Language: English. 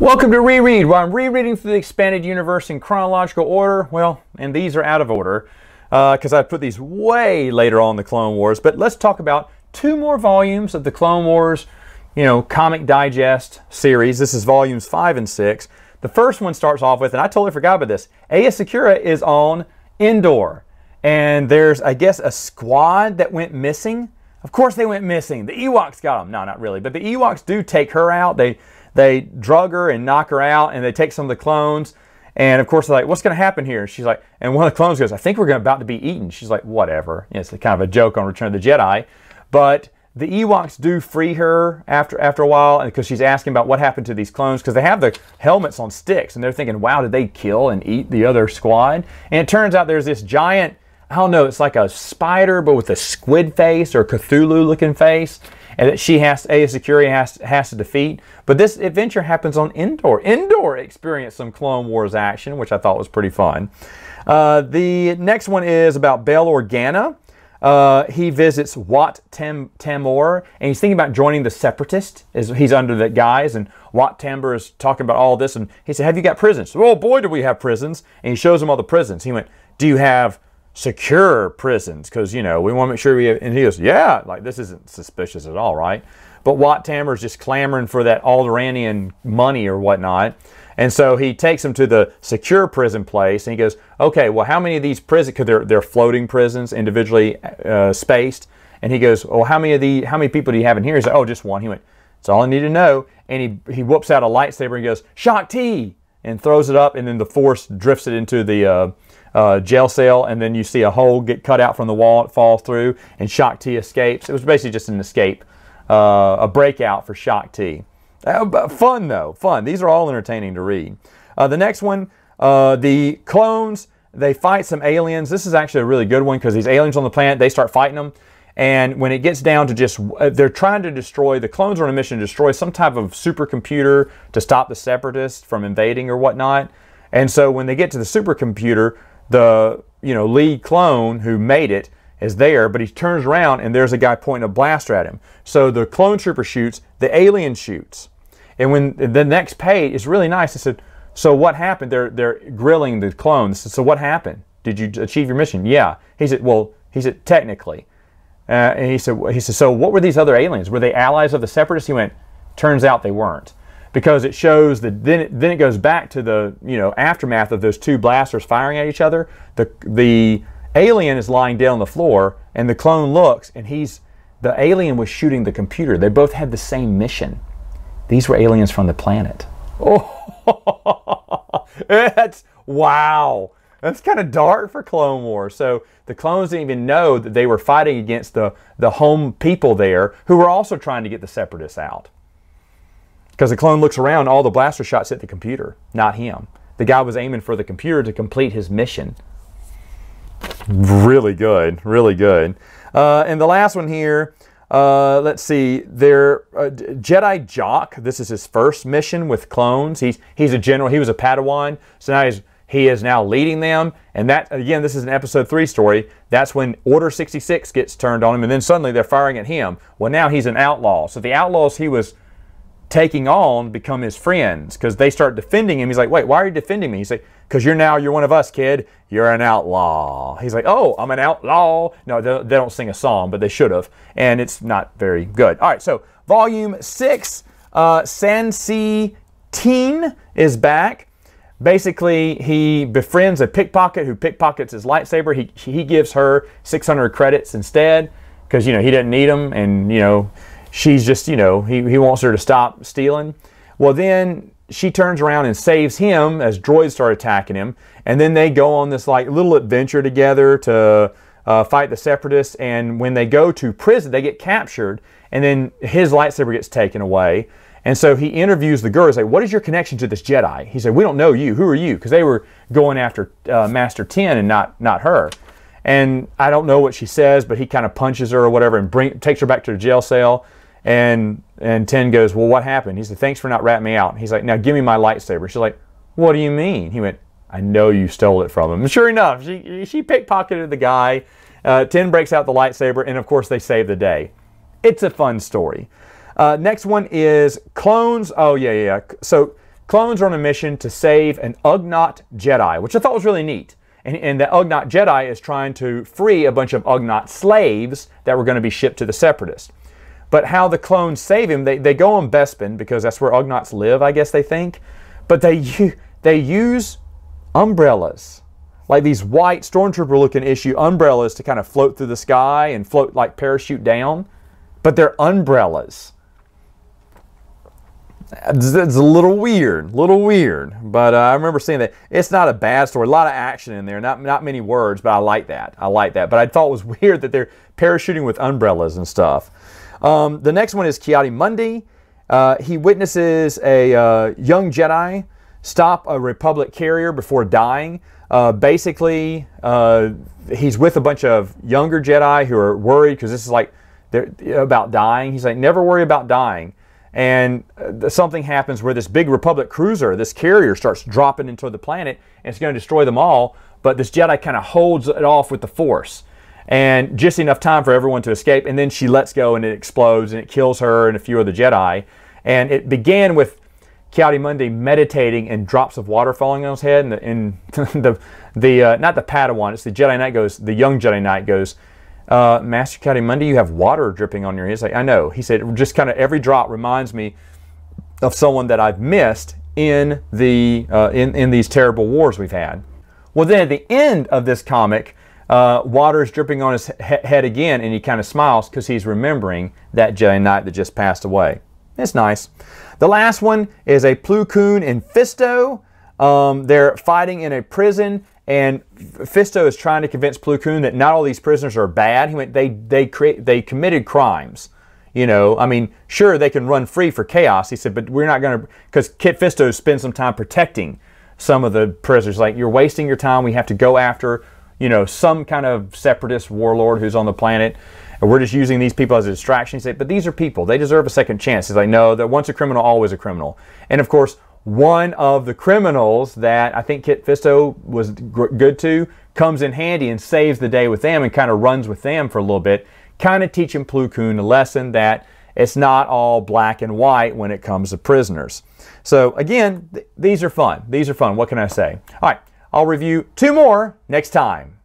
Welcome to Reread, where I'm rereading through the expanded universe in chronological order. Well, and these are out of order because I put these way later on in the Clone Wars. But let's talk about two more volumes of the Clone Wars, Comic Digest series. This is volumes 5 and 6. The first one starts off with, and I totally forgot about this, Aya Secura is on Endor. And there's, I guess, a squad that went missing. Of course they went missing. The Ewoks got them. No, not really. But the Ewoks do take her out. They drug her and knock her out, and they take some of the clones. And of course, they're like, what's going to happen here? She's like, and one of the clones goes, I think we're about to be eaten. She's like, whatever. It's kind of a joke on Return of the Jedi. But the Ewoks do free her after a while, because she's asking about what happened to these clones, because they have the helmets on sticks, and they're thinking, wow, did they kill and eat the other squad? And it turns out there's this giant, I don't know, it's like a spider, but with a squid face or Cthulhu-looking face, and that Aya Secura has to defeat. But this adventure happens on Endor. Endor experienced some Clone Wars action, which I thought was pretty fun. The next one is about Bail Organa. He visits Wat Tambor, and he's thinking about joining the Separatists. He's under the guise, and Wat Tambor is talking about all this, and he said, have you got prisons? Oh boy, do we have prisons. And he shows him all the prisons. He went, do you have secure prisons? Because, we want to make sure we have, and he goes, yeah, like this isn't suspicious at all, right? But Wat Tambor is just clamoring for that Alderaanian money or whatnot. And so he takes him to the secure prison place, and he goes, okay, well, how many of these prisons, because they're floating prisons, individually spaced, and he goes, well, how many people do you have in here? He's like, oh, just one. He went, that's all I need to know. And he whoops out a lightsaber and he goes, Shock T, and throws it up, and then the Force drifts it into the jail cell, and then you see a hole get cut out from the wall, it falls through, and Shock T escapes. It was basically just an escape, a breakout for Shock T. Fun though, fun. These are all entertaining to read. The next one, the clones, they fight some aliens. This is actually a really good one because these aliens on the planet, they start fighting them. And when it gets down to just, they're trying to destroy, the clones are on a mission to destroy some type of supercomputer to stop the Separatists from invading or whatnot. And so when they get to the supercomputer, the lead clone who made it is there, but he turns around and there's a guy pointing a blaster at him. So the clone trooper shoots, the alien shoots. And when the next page is really nice, I said, so what happened? They're grilling the clones. So what happened? Did you achieve your mission? Yeah. He said, technically. And he said, so what were these other aliens? Were they allies of the Separatists? He went, turns out they weren't. Because it shows that then it goes back to the aftermath of those two blasters firing at each other. The alien is lying down on the floor, and the clone looks, and the alien was shooting the computer. They both had the same mission. These were aliens from the planet. Oh, wow. That's kind of dark for Clone Wars. So the clones didn't even know that they were fighting against the home people there, who were also trying to get the Separatists out. Because the clone looks around, all the blaster shots hit the computer, not him. The guy was aiming for the computer to complete his mission. Really good, really good. And the last one here, let's see, Jedi Jock. This is his first mission with clones. He's a general. He was a Padawan, so now he is now leading them. And that, again, this is an episode 3 story. That's when Order 66 gets turned on him, and then suddenly they're firing at him. Well, now he's an outlaw. So the outlaws he was taking on become his friends, because they start defending him. He's like, wait, why are you defending me? He's like, because you're one of us, kid. You're an outlaw. He's like, oh, I'm an outlaw. No, they don't sing a song, but they should have. And it's not very good. All right, so volume 6, Sansi Teen is back. Basically, he befriends a pickpocket who pickpockets his lightsaber. He gives her 600 credits instead, because, he didn't need them, and, she's just, he wants her to stop stealing. Well, then she turns around and saves him as droids start attacking him. And then they go on this little adventure together to fight the Separatists. And when they go to prison, they get captured. And then his lightsaber gets taken away. And so he interviews the girl. He's like, what is your connection to this Jedi? He said, we don't know you. Who are you? Because they were going after Master Ten and not her. And I don't know what she says, but he kind of punches her or whatever and takes her back to the jail cell. And Ten goes, well, what happened? He said, thanks for not ratting me out. He's like, now give me my lightsaber. She's like, what do you mean? He went, I know you stole it from him. And sure enough, she pickpocketed the guy. Ten breaks out the lightsaber, and of course they save the day. It's a fun story. Next one is Clones. Oh, yeah. So clones are on a mission to save an Ugnaught Jedi, which I thought was really neat. And the Ugnaught Jedi is trying to free a bunch of Ugnaught slaves that were going to be shipped to the Separatists. But how the clones save him, they go on Bespin because that's where Ugnaughts live, I guess they think. But they use umbrellas, like these white stormtrooper-looking issue umbrellas to kind of float through the sky and float like parachute down. But they're umbrellas. It's a little weird, but I remember seeing that. It's not a bad story. A lot of action in there, not many words, but I like that. But I thought it was weird that they're parachuting with umbrellas and stuff. The next one is Chiari Mundi. He witnesses a young Jedi stop a Republic carrier before dying. Basically, he's with a bunch of younger Jedi who are worried because this is like they're about dying. He's like, never worry about dying. And something happens where this big Republic cruiser, this carrier, starts dropping into the planet, and it's going to destroy them all. But this Jedi kind of holds it off with the Force, and just enough time for everyone to escape. And then she lets go, and it explodes, and it kills her and a few of the Jedi. And it began with Chiari Mundi meditating and drops of water falling on his head. And not the Padawan, it's the Jedi Knight goes. The young Jedi Knight goes, Master Chiari Mundi, you have water dripping on your head. He's like, I know. He said, just kind of every drop reminds me of someone that I've missed in these terrible wars we've had. Well, then at the end of this comic, water is dripping on his head again, and he kind of smiles because he's remembering that Jedi Knight that just passed away. It's nice. The last one is a Plucoon and Fisto. They're fighting in a prison, and Fisto is trying to convince Plucoon that not all these prisoners are bad. He went, they committed crimes. You know, I mean, sure, they can run free for chaos. He said, but we're not going to, because Kit Fisto spends some time protecting some of the prisoners. Like, you're wasting your time. We have to go after, you know, some kind of separatist warlord who's on the planet. And we're just using these people as a distraction. He said, but these are people. They deserve a second chance. He's like, no, that once a criminal, always a criminal. And of course, one of the criminals that I think Kit Fisto was good to comes in handy and saves the day with them and kind of runs with them for a little bit, kind of teaching Plucoon a lesson that it's not all black and white when it comes to prisoners. So again, these are fun. These are fun. What can I say? All right, I'll review 2 more next time.